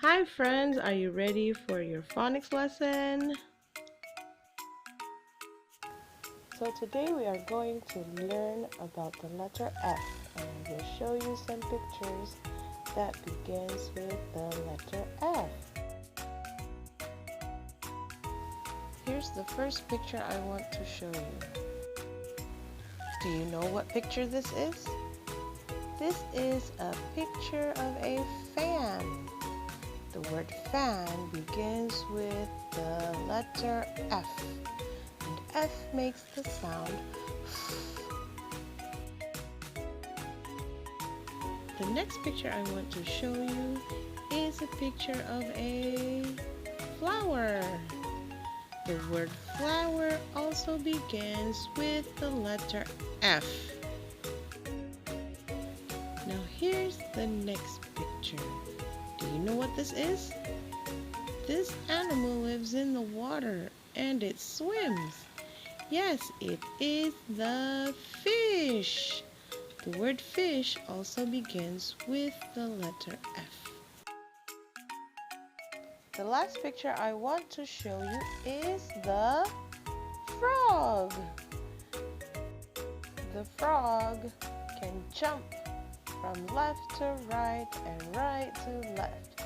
Hi friends, are you ready for your phonics lesson? So today we are going to learn about the letter F, and I will show you some pictures that begins with the letter F. Here's the first picture I want to show you. Do you know what picture this is? This is a picture of a fan. The word fan begins with the letter F, and F makes the sound The next picture I want to show you is a picture of a flower. The word flower also begins with the letter F. Now here's the next picture. Do you know what this is? This animal lives in the water and it swims. Yes, it is the fish. The word fish also begins with the letter F. The last picture I want to show you is the frog. The frog can jump from left to right and right to left.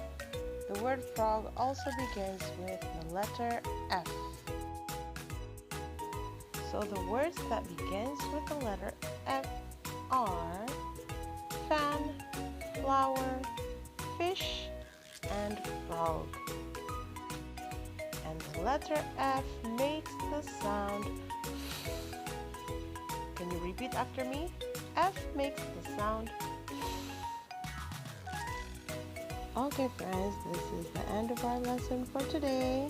The word frog also begins with the letter F. So the words that begins with the letter F are fan, flower, fish, and frog. And the letter F makes the sound. Can you repeat after me? F makes the sound. Okay friends, this is the end of our lesson for today.